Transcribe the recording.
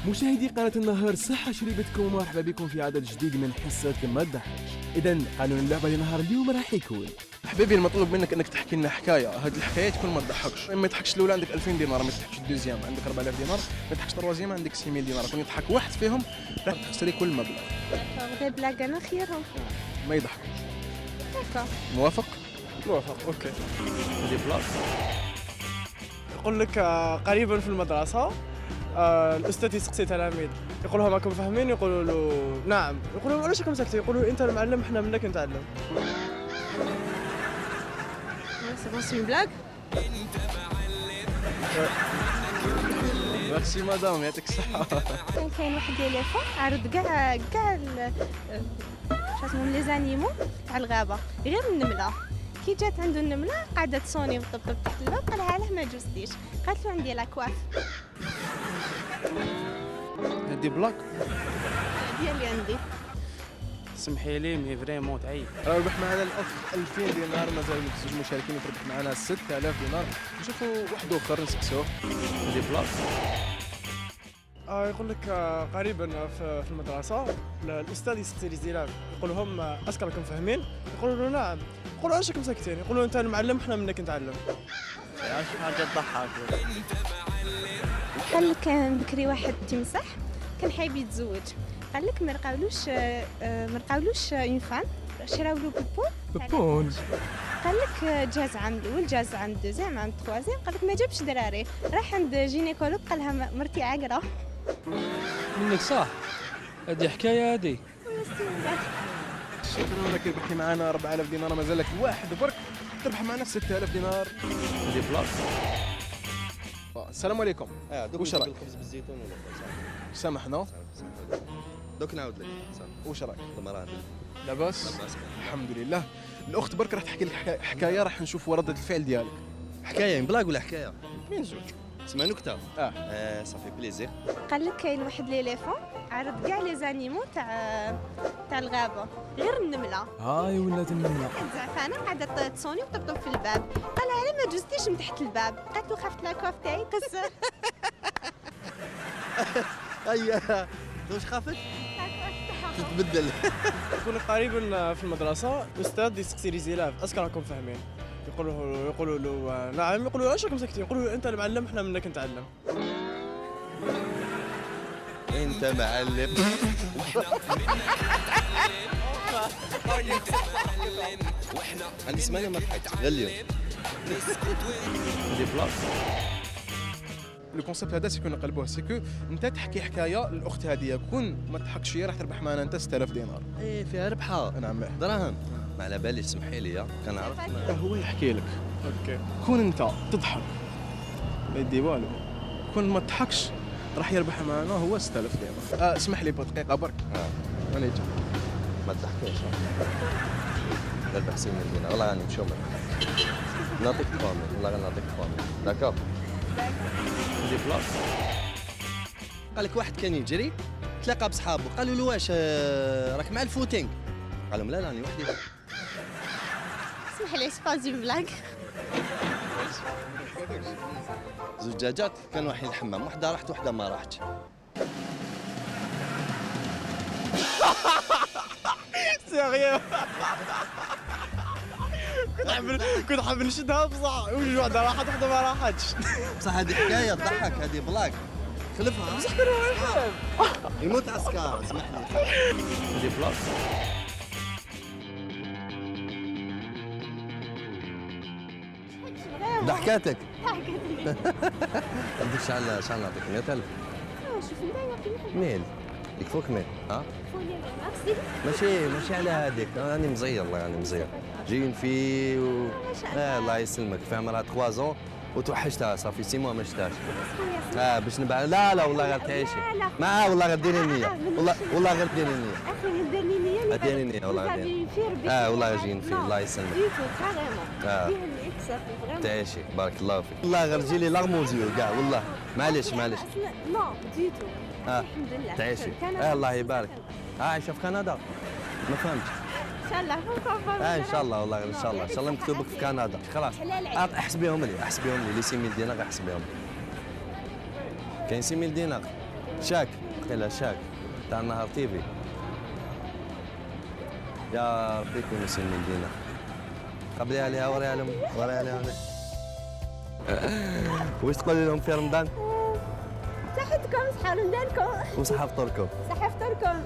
مشاهدي قناة النهار، صحة شريبتكم ومرحبا بكم في عدد جديد من حصتكم ما تضحكش. إذا قانون اللعبة لنهار اليوم راح يكون حبيبي المطلوب منك انك تحكي لنا حكايه، هذه الحكايه تكون ما تضحكش. ما يضحكش الاولى عندك 2000 دينار، ما تضحكش الدوزيام عندك 4000 دينار، ما تضحكش التروازيام عندك 6000 دينار. كون يضحك واحد فيهم راح تخسري كل المبلغ. غير بلاك انا خيرهم ما يضحكوش. هكا موافق؟ موافق. اوكي. دي بلاص. يقول لك قريبا في المدرسه الاستاذ يسقسي التلاميذ يقول لهم راكم فاهمين؟ يقولوا له نعم. يقول لهم علاش راكم ساكتين؟ يقولوا انت المعلم احنا منك نتعلم. سي بون سي بلاك. ميرسي مدام، يعطيك الصحة. كاين واحد ليليفون عرض كاع شاسمو لي زانيمو تاع الغابه غير النمله. كي جات عنده النمله قاعده تصوني وتطبطب تحت الباب، قالها علاه ما جوزتيش؟ قالت له عندي لاكواف هادي بلاك. ديالي عندي. سمحي لي مي فريمون تعيب. ربح معنا الاخ 2000 دينار، مازال زوج مشاركين وتربح معنا 6000 دينار. نشوفوا واحد اخر نسقسوه. دي بلاص. يقول لك قريبا في المدرسه الاستاذ يسقسي لي زيلان يقول لهم اسكو راكم فاهمين؟ يقولوا له نعم. يقولوا علاش راكم ساكتين؟ يقولوا انت المعلم احنا منك نتعلم. حاجه تضحك. قال لك كان بكري واحد تمسح كان حايب يتزوج، قال لك ما لقاولوش اون فام، شراو له بوبون. قال لك جاز عام الاول، جاز عام الدوزيام، عام التروازيام، قال لك ما جابش دراري، راح عند جينيكولوج قال لها مرتي عاقره. منك صح، هذه حكايه هذه. شكرا لك، ربحتي معنا 4000 دينار، مازالك واحد برك تربح معنا 6000 دينار. دي بلاص. السلام عليكم. واش رايك؟ الخبز بالزيتون ولا سامحنا. دوك نعاود لك. واش رايك؟ المراه لاباس؟ الحمد لله. الاخت برك راح تحكي لك حكايه، راح نشوفوا رده الفعل ديالك. حكايه بلاك ولا حكايه؟ من زوج. اسمها نكته. صافي بليزير. قال لك كاين واحد ليليفون عرض كاع لي زانيمو تاع الغابه غير النمله. هاي ولات النمله. واحد زعفانه قاعده تصوني وتطبطب في الباب، قال لها علاه ما جوزتيش من تحت الباب؟ قالت له خافت لاكواف تاعي قصر. اييه واش خافت؟ تتبدل. يقول لك قريبا في المدرسه الاستاذ يسقسي لي زيلاف اسكو راكم فاهمين؟ يقولوا له نعم. يقولوا علاش راكم ساكتين؟ يقولوا له انت المعلم احنا منك نتعلم. انت معلم. عندي سمانه ما ضحكت غير اليوم. دي بلاص. لو كونسيبت هذا سيكون نقلبوه، سيكو انت تحكي حكايه للاخت هذه، كون ما تضحكش هي راح تربح معنا انت 6000 دينار. ايه فيها ربحه. نعم. دراهم. ما على باليش، سمحي لي كنعرف. هو يحكي لك. اوكي. كون انت تضحك ما يدي والو، كون ما تضحكش راح يربح معنا هو 6000 دينار. اسمح لي بدقيقه برك. انا جا ما تضحكوش. نربح 60 دينار والله راني مشومر. نعطيك 3000 والله غنعطيك 3000 داكور. دي بلاص. قال لك واحد كان يجري تلاقى بصحابه، قالوا له واش راك مع الفوتينغ؟ قال لهم لا راني وحدي. اسمح لي سبازي بلاك. زوج دجاجات كانوا رايحين الحمام، وحده راحت وحده ما راحتش. سيريو. كنت حاب نشدها بصح وجوج وحده راحت وحده ما راحتش. بصح هذه حكايه تضحك، هذه بلاك خلفها. بصح كانوا رايحين. يموت عسكر اسمح لي. دي بلاص. ضحكاتك. بدك شحال نعطيك 100000؟ شوف انت ميل يكفوك ميل. ميرسي. ماشي على هذيك، راني مزير والله راني مزير. جايين في الله يسلمك، فيها مرات 3 زون وتوحشتها صافي 6 موا ما شفتهاش. باش نبع لا والله غير تعيشي. ما والله غير ديري النية، والله غير ديري النية. اخي ديرني نيه. ديري النية والله غير ديري. والله جايين فيه الله يسلمك. تعيشي بارك الله فيك. والله غير جيلي لارموزيو كاع والله معليش. نو ديتو. الحمد لله. تعيشي. الله يبارك. عايشة في كندا؟ ما فهمتش. ان شاء الله. ان شاء الله والله ان شاء الله مكتوبك في كندا خلاص. احسبيهم لي لي 6000 دينار احسبيهم. كاين 6000 دينار شاك قيلها شاك تاع النهار تيفي. يا ربي يكونوا سالمين لينا. قبليها عليها وريها لهم واش تقولي لهم في رمضان؟ صحتكم، صحة رمضانكم، وصحة فطوركم. صحة فطوركم.